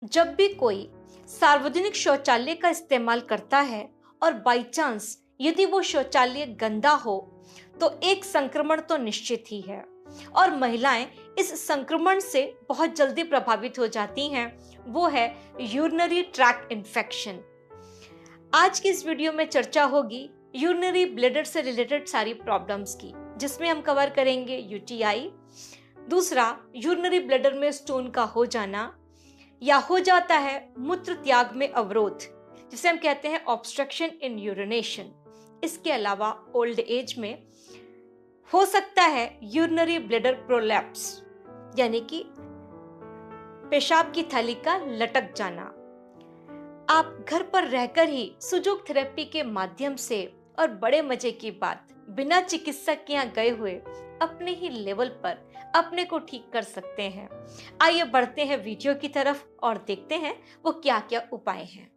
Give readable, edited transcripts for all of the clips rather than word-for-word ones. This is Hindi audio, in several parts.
जब भी कोई सार्वजनिक शौचालय का इस्तेमाल करता है और बाई चांस यदि वो शौचालय गंदा हो तो एक संक्रमण तो निश्चित ही है और महिलाएं इस संक्रमण से बहुत जल्दी प्रभावित हो जाती हैं। वो है यूरिनरी ट्रैक्ट इन्फेक्शन। आज की इस वीडियो में चर्चा होगी यूरिनरी ब्लैडर से रिलेटेड सारी प्रॉब्लम्स की, जिसमें हम कवर करेंगे यूटीआई, दूसरा यूरिनरी ब्लैडर में स्टोन का हो जाना या हो जाता है मूत्र त्याग में अवरोध, जिसे हम कहते हैं ऑब्स्ट्रक्शन इन यूरिनेशन। इसके अलावा ओल्ड एज में हो सकता है यूरिनरी ब्लैडर प्रोलैप्स, यानी कि पेशाब की थैली का लटक जाना। आप घर पर रहकर ही सुजोग थेरेपी के माध्यम से और बड़े मजे की बात, बिना चिकित्सक के यहाँ गए हुए अपने ही लेवल पर अपने को ठीक कर सकते हैं। आइए बढ़ते हैं वीडियो की तरफ और देखते हैं वो क्या क्या उपाय हैं।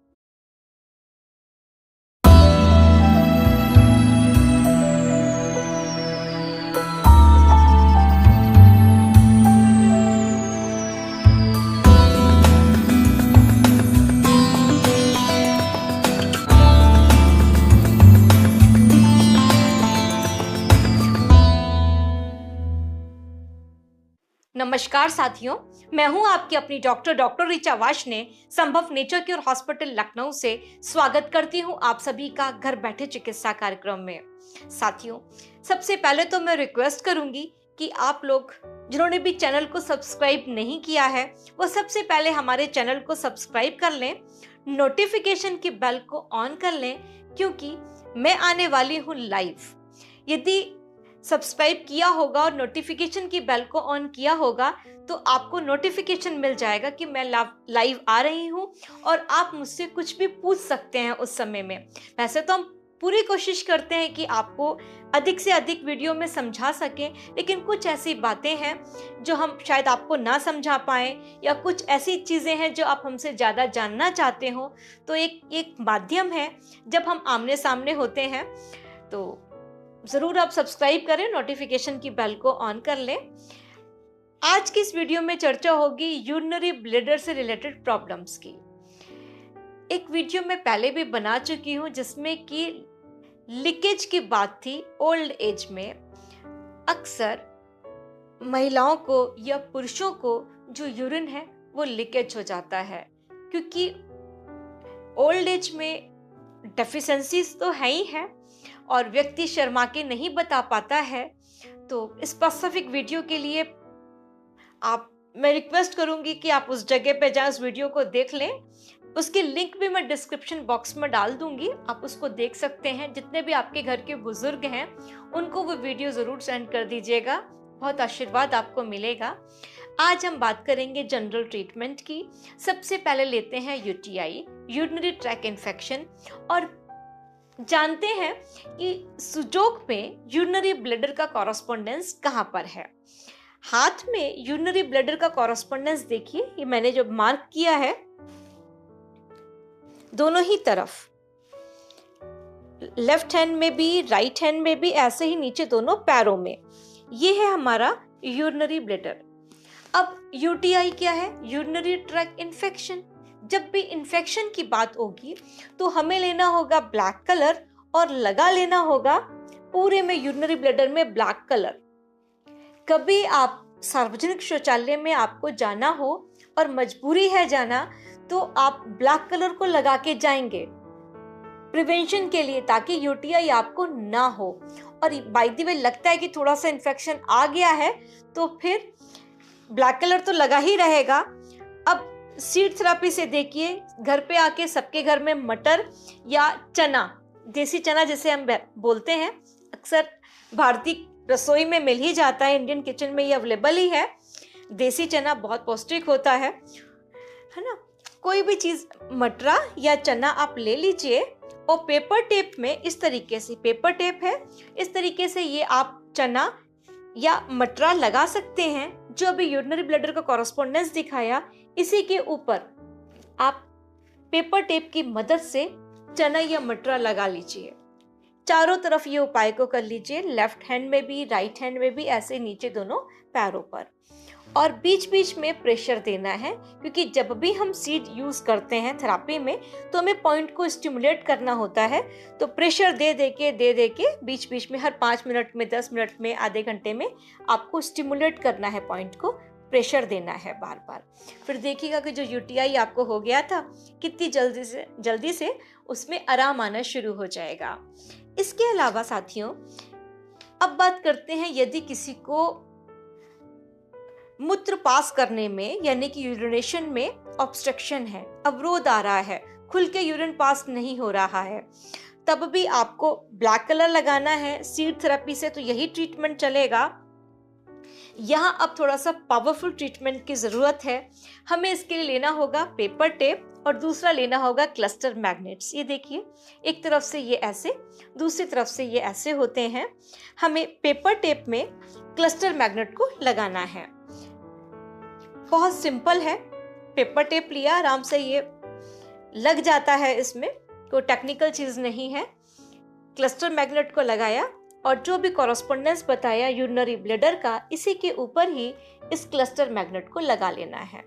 नमस्कार साथियों, मैं हूं आपकी अपनी डॉक्टर ऋचा वाश ने संभव नेचर क्योर हॉस्पिटल लखनऊ से स्वागत करती हूं आप सभी का घर बैठे चिकित्सा कार्यक्रम में। साथियों, सबसे पहले तो मैं रिक्वेस्ट करूंगी कि आप लोग जिन्होंने भी चैनल को सब्सक्राइब नहीं किया है वो सबसे पहले हमारे चैनल को सब्सक्राइब कर लें, नोटिफिकेशन की बेल को ऑन कर लें, क्योंकि मैं आने वाली हूँ लाइव। यदि सब्सक्राइब किया होगा और नोटिफिकेशन की बेल को ऑन किया होगा तो आपको नोटिफिकेशन मिल जाएगा कि मैं लाइव आ रही हूं और आप मुझसे कुछ भी पूछ सकते हैं उस समय में। वैसे तो हम पूरी कोशिश करते हैं कि आपको अधिक से अधिक वीडियो में समझा सकें, लेकिन कुछ ऐसी बातें हैं जो हम शायद आपको ना समझा पाएं या कुछ ऐसी चीज़ें हैं जो आप हमसे ज़्यादा जानना चाहते हो। तो एक माध्यम है जब हम आमने सामने होते हैं, तो जरूर आप सब्सक्राइब करें, नोटिफिकेशन की बेल को ऑन कर लें। आज की इस वीडियो में चर्चा होगी यूरिनरी ब्लैडर से रिलेटेड प्रॉब्लम्स की। एक वीडियो मैं पहले भी बना चुकी हूं जिसमें कि लीकेज की बात थी। ओल्ड एज में अक्सर महिलाओं को या पुरुषों को जो यूरिन है वो लीकेज हो जाता है, क्योंकि ओल्ड एज में डेफिशिएंसीज तो है ही है और व्यक्ति शर्मा के नहीं बता पाता है। तो स्पेसिफिक वीडियो के लिए मैं रिक्वेस्ट करूंगी कि आप उस जगह पे जाएं, उस वीडियो को देख लें। उसकी लिंक भी मैं डिस्क्रिप्शन बॉक्स में डाल दूंगी, आप उसको देख सकते हैं। जितने भी आपके घर के बुजुर्ग हैं उनको वो वीडियो जरूर सेंड कर दीजिएगा, बहुत आशीर्वाद आपको मिलेगा। आज हम बात करेंगे जनरल ट्रीटमेंट की। सबसे पहले लेते हैं यूटीआई, यूरिनरी ट्रैक्ट इन्फेक्शन, और जानते हैं कि सुजोग में यूरिनरी ब्लैडर का कॉरस्पॉन्डेंस कहां पर है। हाथ में यूरिनरी ब्लैडर का कॉरस्पॉन्डेंस देखिए, ये मैंने जो मार्क किया है दोनों ही तरफ, लेफ्ट हैंड में भी राइट हैंड में भी, ऐसे ही नीचे दोनों पैरों में, ये है हमारा यूरिनरी ब्लैडर। अब यूटीआई क्या है? Urinary tract infection. जब भी इन्फेक्शन की बात होगी तो हमें लेना होगा ब्लैक कलर और लगा लेना होगा पूरे में यूरिनरी ब्लैडर में ब्लैक कलर। कभी आप सार्वजनिक शौचालय में आपको जाना हो और मजबूरी है जाना, तो आप ब्लैक कलर को लगा के जाएंगे प्रिवेंशन के लिए, ताकि यूटीआई आपको ना हो। और बाय द वे लगता है कि थोड़ा सा इन्फेक्शन आ गया है तो फिर ब्लैक कलर तो लगा ही रहेगा। अब सीड थेरेपी से देखिए, घर पे आके सबके घर में मटर या चना, देसी चना जिसे हम बोलते हैं, अक्सर भारतीय रसोई में मिल ही जाता है, इंडियन किचन में ये अवेलेबल ही है। देसी चना बहुत पौष्टिक होता है ना। कोई भी चीज मटरा या चना आप ले लीजिए और पेपर टेप में इस तरीके से, पेपर टेप है, इस तरीके से ये आप चना या मटरा लगा सकते हैं। जो अभी यूरिनरी ब्लैडर का कॉरस्पॉन्डेंस दिखाया, इसी के ऊपर आप पेपर टेप की मदद से चना या मटरा लगा लीजिए। चारों तरफ ये उपाय को कर लीजिए, लेफ्ट हैंड में भी राइट हैंड में भी, ऐसे नीचे दोनों पैरों पर। और बीच बीच में प्रेशर देना है, क्योंकि जब भी हम सीड यूज करते हैं थेरेपी में तो हमें पॉइंट को स्टिमुलेट करना होता है। तो प्रेशर दे दे के बीच बीच में हर 5 मिनट में, 10 मिनट में, आधे घंटे में आपको स्टिमुलेट करना है, पॉइंट को प्रेशर देना है बार बार। फिर देखिएगा कि जो यूटीआई आपको हो गया था कितनी जल्दी से उसमें आराम आना शुरू हो जाएगा। इसके अलावा साथियों, अब बात करते हैं यदि किसी को मूत्र पास करने में यानी कि यूरिनेशन में ऑब्स्ट्रक्शन है, अवरोध आ रहा है, खुल के यूरिन पास नहीं हो रहा है, तब भी आपको ब्लैक कलर लगाना है सीड थेरेपी से, तो यही ट्रीटमेंट चलेगा। यहाँ अब थोड़ा सा पावरफुल ट्रीटमेंट की जरूरत है। हमें इसके लिए लेना होगा पेपर टेप और दूसरा लेना होगा क्लस्टर मैग्नेट्स। ये देखिए, एक तरफ से ये ऐसे, दूसरी तरफ से ये ऐसे होते हैं। हमें पेपर टेप में क्लस्टर मैग्नेट को लगाना है। बहुत सिंपल है, पेपर टेप लिया, आराम से ये लग जाता है, इसमें कोई टेक्निकल चीज नहीं है। क्लस्टर मैग्नेट को लगाया और जो भी कॉरस्पॉन्डेंस बताया यूरिनरी ब्लैडर का, इसी के ऊपर ही इस क्लस्टर मैग्नेट को लगा लेना है।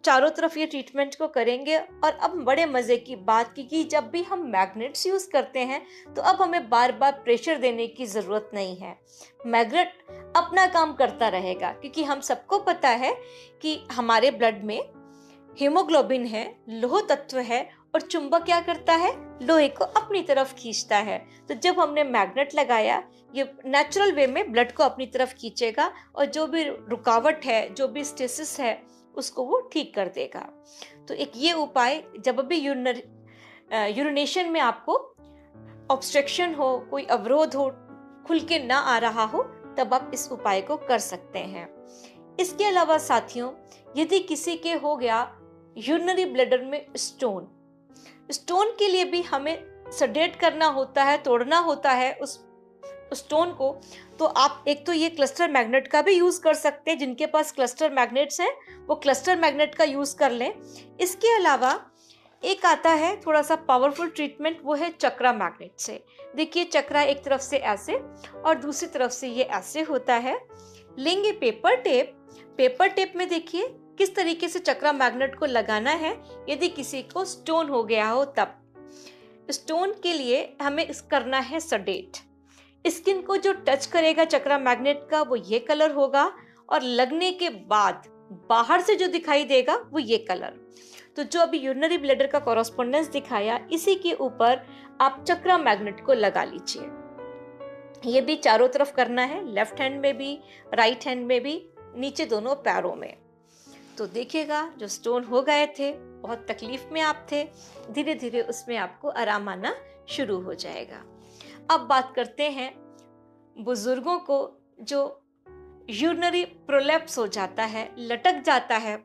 चारों तरफ ये ट्रीटमेंट को करेंगे। और अब बड़े मजे की बात कि जब भी हम मैग्नेट्स यूज करते हैं तो अब हमें बार बार प्रेशर देने की जरूरत नहीं है। मैग्नेट अपना काम करता रहेगा, क्योंकि हम सबको पता है कि हमारे ब्लड में हीमोग्लोबिन है, लोह तत्व है, और चुंबक क्या करता है, लोहे को अपनी तरफ खींचता है। तो जब हमने मैग्नेट लगाया, ये नेचुरल वे में ब्लड को अपनी तरफ खींचेगा और जो भी रुकावट है, जो भी स्टेसिस है, उसको वो ठीक कर देगा। तो एक ये उपाय, जब भी यूरिनेशन में आपको ऑब्स्ट्रक्शन हो, कोई अवरोध हो, खुल के ना आ रहा हो, तब आप इस उपाय को कर सकते हैं। इसके अलावा साथियों, यदि किसी के हो गया यूरिनरी ब्लैडर में स्टोन के लिए भी हमें सडेट करना होता है, तोड़ना होता है उस स्टोन को। तो आप एक तो ये क्लस्टर मैग्नेट का भी यूज कर सकते हैं, जिनके पास क्लस्टर मैग्नेट्स हैं वो क्लस्टर मैग्नेट का यूज कर लें। इसके अलावा एक आता है थोड़ा सा पावरफुल ट्रीटमेंट, वो है चक्रा मैग्नेट से। देखिए, चक्रा एक तरफ से ऐसे और दूसरी तरफ से ये ऐसे होता है। लेंगे पेपर टेप में देखिए किस तरीके से चक्रा मैग्नेट को लगाना है यदि किसी को स्टोन हो गया हो तब। स्टोन के लिए हमें करना है सडेट। स्किन को जो टच करेगा चक्रा मैग्नेट का, वो ये कलर होगा, और लगने के बाद बाहर से जो दिखाई देगा वो ये कलर। तो जो अभी यूरिनरी ब्लैडर का कॉरस्पॉन्डेंस दिखाया, इसी के ऊपर आप चक्रा मैग्नेट को लगा लीजिए। ये भी चारों तरफ करना है, लेफ्ट हैंड में भी, राइट हैंड में भी, नीचे दोनों पैरों में। तो देखिएगा, जो स्टोन हो गए थे, बहुत तकलीफ में आप थे, धीरे धीरे उसमें आपको आराम आना शुरू हो जाएगा। अब बात करते हैं बुजुर्गों को जो यूरिनरी प्रोलैप्स हो जाता है, लटक जाता है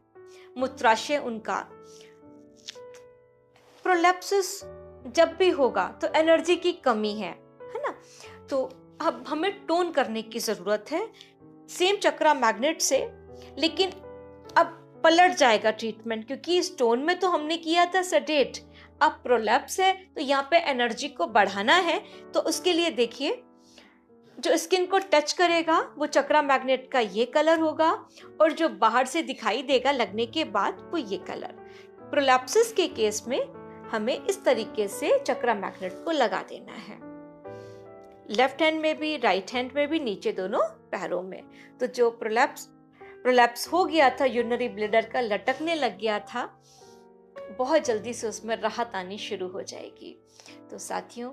मूत्राशय उनका। प्रोलैप्सिस जब भी होगा तो एनर्जी की कमी है ना। तो अब हमें टोन करने की जरूरत है सेम चक्रा मैग्नेट से, लेकिन अब पलट जाएगा ट्रीटमेंट, क्योंकि स्टोन में तो हमने किया था सडेट, अब प्रोलैप्स है तो यहाँ पे एनर्जी को बढ़ाना है। तो उसके लिए देखिए, जो स्किन को टच करेगा वो चक्रा मैग्नेट का ये कलर होगा, और जो बाहर से दिखाई देगा लगने के बाद वो ये कलर। प्रोलैप्सिस के केस में हमें इस तरीके से चक्रा मैग्नेट को लगा देना है, लेफ्ट हैंड में भी, राइट हैंड में भी, नीचे दोनों पैरों में। तो जो प्रोलैप्स हो गया था, यूरिनरी ब्लैडर का लटकने लग गया था, बहुत जल्दी से उसमें राहत आनी शुरू हो जाएगी। तो साथियों,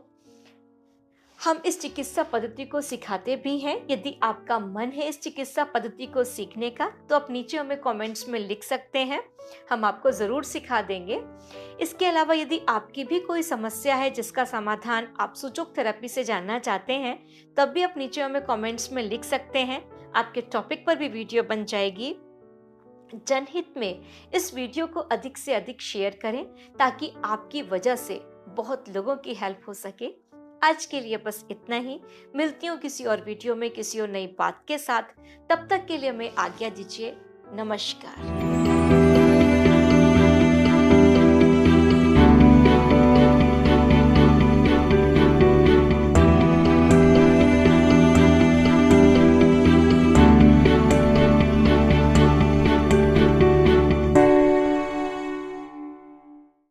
हम इस चिकित्सा पद्धति को सिखाते भी हैं। यदि आपका मन है इस चिकित्सा पद्धति को सीखने का, तो आप नीचे हमें कमेंट्स में लिख सकते हैं, हम आपको जरूर सिखा देंगे। इसके अलावा यदि आपकी भी कोई समस्या है जिसका समाधान आप सूचक थेरेपी से जानना चाहते हैं, तब भी आप नीचे हमें कमेंट्स में लिख सकते हैं। आपके टॉपिक पर भी वीडियो बन जाएगी। जनहित में इस वीडियो को अधिक से अधिक शेयर करें, ताकि आपकी वजह से बहुत लोगों की हेल्प हो सके। आज के लिए बस इतना ही। मिलती हूँ किसी और वीडियो में किसी और नई बात के साथ। तब तक के लिए हमें आज्ञा दीजिए। नमस्कार।